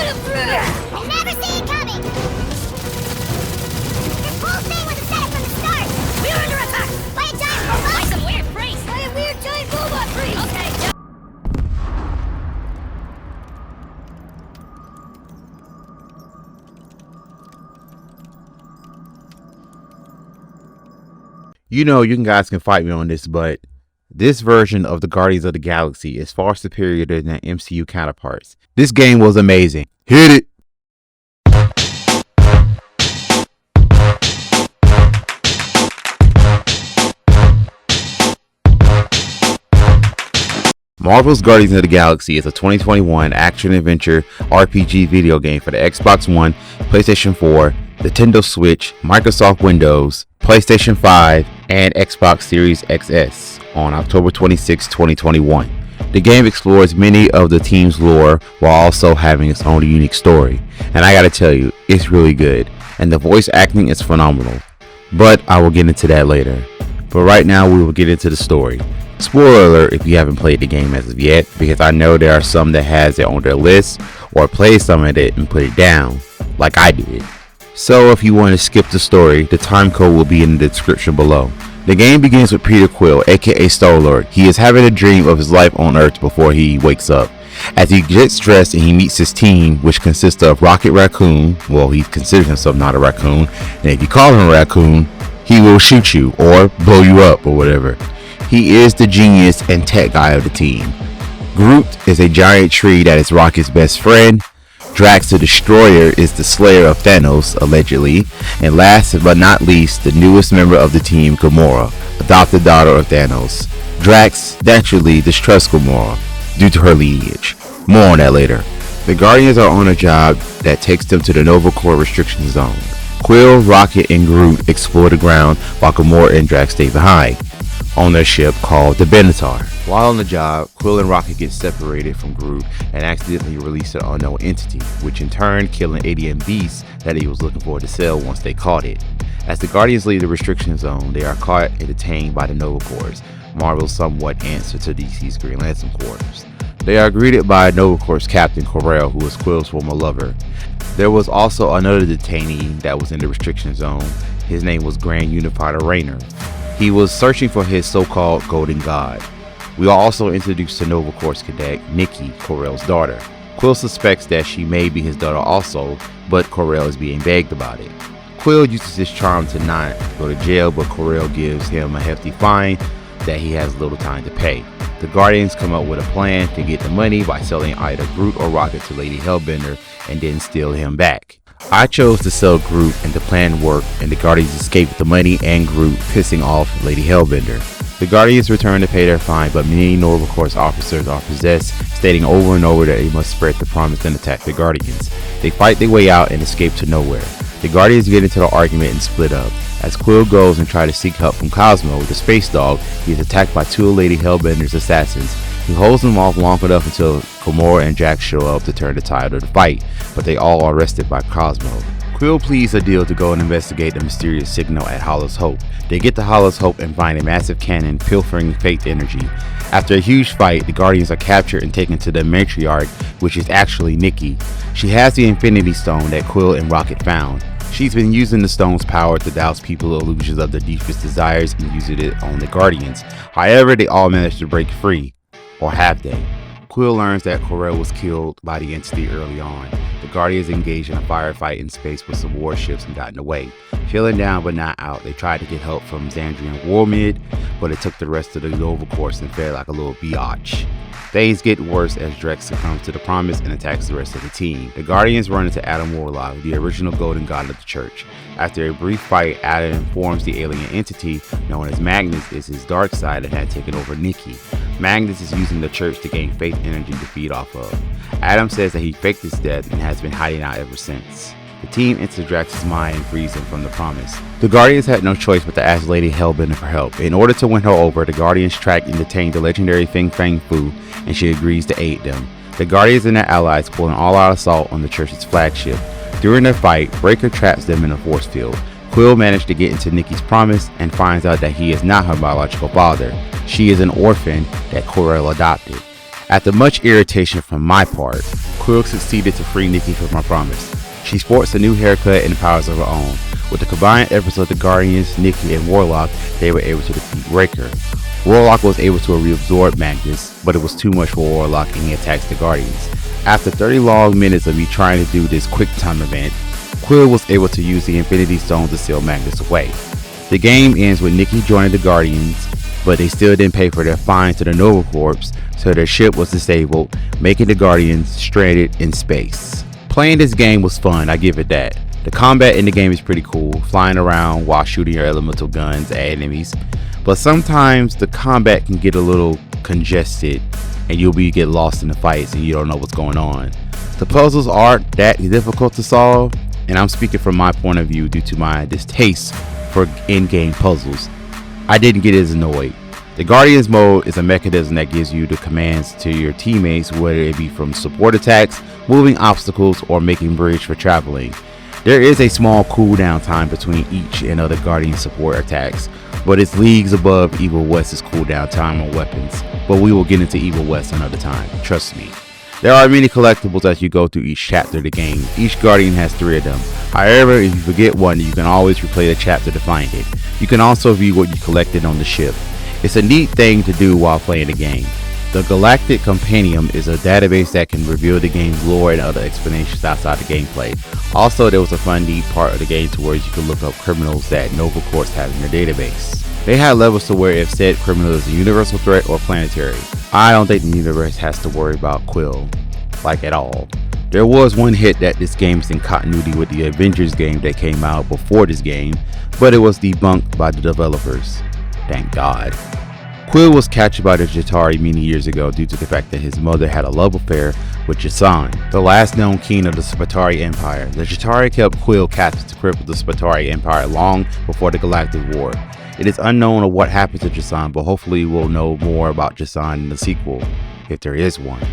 him through! I never see it coming! This whole thing was a setup from the start! We are under attack! By a giant robot? By some weird priest! By a weird giant robot priest! Okay, You know, you guys can fight me on this, but this version of the Guardians of the Galaxy is far superior than the MCU counterparts. This game was amazing. Hit it! Marvel's Guardians of the Galaxy is a 2021 action-adventure RPG video game for the Xbox One, PlayStation 4, Nintendo Switch, Microsoft Windows, PlayStation 5, and Xbox Series XS on October 26, 2021. The game explores many of the team's lore while also having its own unique story. And I gotta tell you, it's really good. And the voice acting is phenomenal. But I will get into that later. But right now we will get into the story. Spoiler alert if you haven't played the game as of yet, because I know there are some that has it on their list or played some of it and put it down, like I did. So if you want to skip the story, the time code will be in the description below. The game begins with Peter Quill, aka Star-Lord. He is having a dream of his life on Earth before he wakes up. As he gets dressed and he meets his team, which consists of Rocket Raccoon, well, he considers himself not a raccoon, and if you call him a raccoon, he will shoot you or blow you up or whatever. He is the genius and tech guy of the team. Groot is a giant tree that is Rocket's best friend. Drax the Destroyer is the slayer of Thanos, allegedly. And last but not least, the newest member of the team, Gamora, adopted daughter of Thanos. Drax naturally distrusts Gamora due to her lineage. More on that later. The Guardians are on a job that takes them to the Nova Corps restriction zone. Quill, Rocket, and Groot explore the ground while Gamora and Drax stay behind on their ship called the Benatar. While on the job, Quill and Rocket get separated from Groot and accidentally release an unknown entity, which in turn kill an alien beast that he was looking for to sell once they caught it. As the Guardians leave the restriction zone, they are caught and detained by the Nova Corps, Marvel's somewhat answer to DC's Green Lantern Corps. They are greeted by Nova Corps Captain Kor-El, who is Quill's former lover. There was also another detainee that was in the restriction zone. His name was Grand Unifier Raynor. He was searching for his so-called Golden God. We are also introduced to Nova Corps cadet Nikki, Kor-El's daughter. Quill suspects that she may be his daughter also, but Kor-El is being begged about it. Quill uses his charm to not go to jail, but Kor-El gives him a hefty fine that he has little time to pay. The Guardians come up with a plan to get the money by selling either Groot or Rocket to Lady Hellbender and then steal him back. I chose to sell Groot and the plan worked, and the Guardians escaped with the money and Groot, pissing off Lady Hellbender. The Guardians return to pay their fine, but many Nova Corps officers are possessed, stating over and over that they must spread the promise and attack the Guardians. They fight their way out and escape to nowhere. The Guardians get into the argument and split up. As Quill goes and tries to seek help from Cosmo, the space dog, he is attacked by two of Lady Hellbender's assassins. He holds them off long enough until Gamora and Drax show up to turn the tide of the fight, but they all are arrested by Cosmo. Quill pleads a deal to go and investigate the mysterious signal at Hollow's Hope. They get to Hollow's Hope and find a massive cannon pilfering faith energy. After a huge fight, the Guardians are captured and taken to the matriarch, which is actually Nikki. She has the Infinity Stone that Quill and Rocket found. She's been using the stone's power to douse people illusions of their deepest desires and using it on the Guardians. However, they all managed to break free. Or have they? Quill learns that Kor-El was killed by the entity early on. The Guardians engaged in a firefight in space with some warships and got in the way. Feeling down but not out, they tried to get help from Xandrian Warmid, but it took the rest of the Nova Corps and fared like a little biatch. Things get worse as Drax succumbs to the promise and attacks the rest of the team. The Guardians run into Adam Warlock, the original Golden God of the Church. After a brief fight, Adam informs the alien entity known as Magnus is his dark side and had taken over Nikki. Magnus is using the church to gain faith energy to feed off of. Adam says that he faked his death and has been hiding out ever since. The team enters Drax's mind and frees him from the promise. The Guardians had no choice but to ask Lady Hellbender for help. In order to win her over, the Guardians track and detain the legendary Fing Fang Fu, and she agrees to aid them. The Guardians and their allies pull an all-out assault on the church's flagship. During their fight, Breaker traps them in a force field. Quill managed to get into Nikki's promise and finds out that he is not her biological father. She is an orphan that Kor-El adopted. After much irritation from my part, Quill succeeded to free Nikki from her promise. She sports a new haircut and powers of her own. With the combined efforts of the Guardians, Nikki, and Warlock, they were able to defeat Raker. Warlock was able to reabsorb Magnus, but it was too much for Warlock and he attacks the Guardians. After 30 long minutes of me trying to do this quick time event, Quill was able to use the Infinity Stone to seal Magnus away. The game ends with Nikki joining the Guardians, but they still didn't pay for their fine to the Nova Corps, so their ship was disabled, making the Guardians stranded in space. Playing this game was fun, I give it that. The combat in the game is pretty cool, flying around while shooting your elemental guns at enemies, but sometimes the combat can get a little congested and you'll get lost in the fights and you don't know what's going on. The puzzles aren't that difficult to solve, and I'm speaking from my point of view due to my distaste for in-game puzzles. I didn't get as annoyed. The Guardians mode is a mechanism that gives you the commands to your teammates, whether it be from support attacks, moving obstacles, or making bridge for traveling. There is a small cooldown time between each and other Guardian support attacks, but it's leagues above Evil West's cooldown time on weapons, but we will get into Evil West another time, trust me. There are many collectibles as you go through each chapter of the game. Each Guardian has 3 of them. However, if you forget one, you can always replay the chapter to find it. You can also view what you collected on the ship. It's a neat thing to do while playing the game. The Galactic Compendium is a database that can reveal the game's lore and other explanations outside the gameplay. Also, there was a fun neat part of the game to where you can look up criminals that Nova Corps have in their database. They had levels to where if said criminal is a universal threat or planetary. I don't think the universe has to worry about Quill, like at all. There was one hit that this game is in continuity with the Avengers game that came out before this game, but it was debunked by the developers. Thank God. Quill was captured by the Jatari many years ago due to the fact that his mother had a love affair with Jason, the last known king of the Spatari Empire. The Jatari kept Quill captive to cripple the Spatari Empire long before the Galactic War. It is unknown of what happened to Jason, but hopefully we'll know more about Jason in the sequel, if there is one.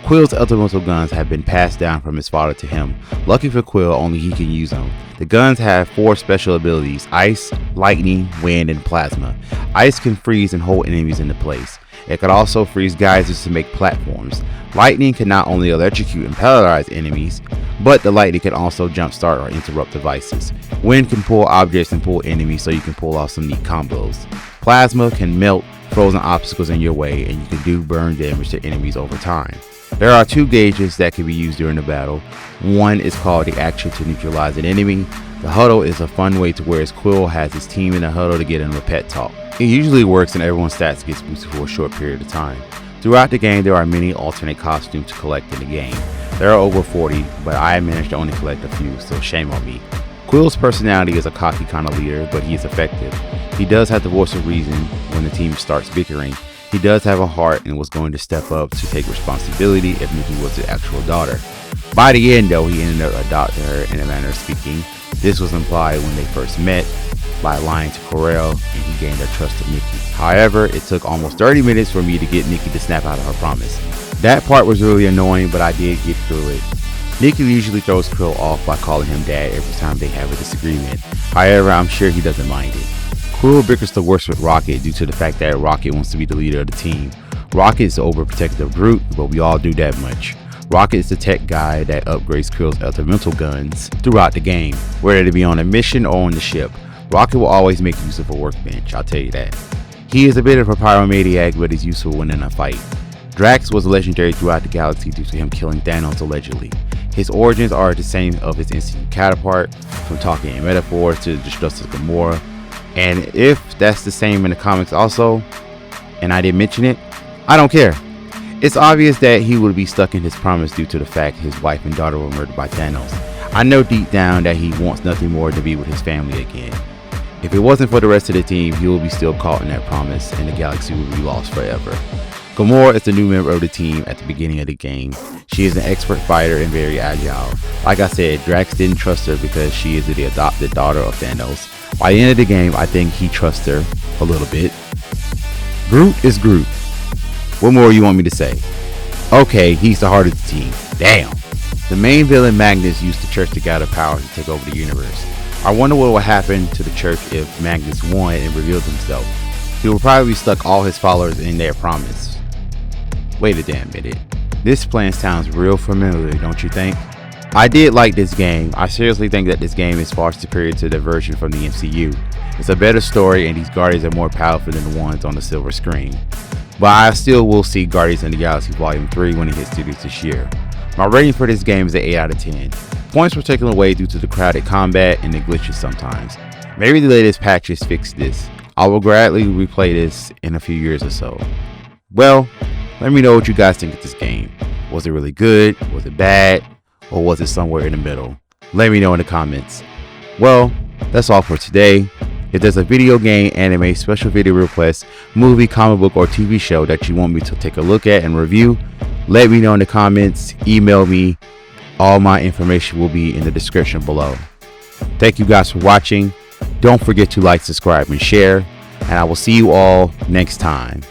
Quill's elemental guns have been passed down from his father to him. Lucky for Quill, only he can use them. The guns have 4 special abilities: Ice, Lightning, Wind, and Plasma. Ice can freeze and hold enemies into place. It can also freeze geysers to make platforms. Lightning can not only electrocute and paralyze enemies, but the lightning can also jumpstart or interrupt devices. Wind can pull objects and pull enemies, so you can pull off some neat combos. Plasma can melt frozen obstacles in your way, and you can do burn damage to enemies over time. There are 2 gauges that can be used during the battle. One is called the action to neutralize an enemy. The huddle is a fun way to where Quill has his team in a huddle to get in a pet talk. It usually works and everyone's stats gets boosted for a short period of time. Throughout the game, there are many alternate costumes to collect in the game. There are over 40, but I managed to only collect a few, so shame on me. Quill's personality is a cocky kind of leader, but he is effective. He does have the voice of reason when the team starts bickering. He does have a heart and was going to step up to take responsibility if Nikki was the actual daughter. By the end though, he ended up adopting her in a manner of speaking. This was implied when they first met by lying to Corel, and he gained the trust of Nikki. However, it took almost 30 minutes for me to get Nikki to snap out of her promise. That part was really annoying, but I did get through it. Nikki usually throws Quill off by calling him dad every time they have a disagreement. However, I'm sure he doesn't mind it. Quill bickers the worst with Rocket due to the fact that Rocket wants to be the leader of the team. Rocket is an overprotective brute, but we all do that much. Rocket is the tech guy that upgrades Quill's elemental guns throughout the game, whether it be on a mission or on the ship. Rocket will always make use of a workbench, I'll tell you that. He is a bit of a pyromaniac, but is useful when in a fight. Drax was legendary throughout the galaxy due to him killing Thanos allegedly. His origins are the same of his MCU counterpart, from talking in metaphors to the destructive Gamora. And if that's the same in the comics also, and I didn't mention it, I don't care. It's obvious that he would be stuck in his promise due to the fact his wife and daughter were murdered by Thanos. I know deep down that he wants nothing more than to be with his family again. If it wasn't for the rest of the team, he will be still caught in that promise and the galaxy will be lost forever. Gamora is the new member of the team at the beginning of the game. She is an expert fighter and very agile. Like I said, Drax didn't trust her because she is the adopted daughter of Thanos. By the end of the game, I think he trusts her a little bit. Groot is Groot. What more you want me to say? Okay, he's the heart of the team. Damn. The main villain Magnus used the church to gather power to take over the universe. I wonder what will happen to the church if Magnus won and revealed himself. He will probably stuck all his followers in their promise. Wait a damn minute. This plan sounds real familiar, don't you think? I did like this game. I seriously think that this game is far superior to the version from the MCU. It's a better story and these Guardians are more powerful than the ones on the silver screen. But I still will see Guardians of the Galaxy Volume 3 when it hits theaters this year. My rating for this game is an 8 out of 10. Points were taken away due to the crowded combat and the glitches sometimes. Maybe the latest patches fix this. I will gladly replay this in a few years or so. Well, let me know what you guys think of this game. Was it really good? Was it bad? Or was it somewhere in the middle? Let me know in the comments. Well, that's all for today. If there's a video game, anime, special video request, movie, comic book, or TV show that you want me to take a look at and review, let me know in the comments. Email me. All my information will be in the description below. Thank you guys for watching. Don't forget to like, subscribe, and share. And I will see you all next time.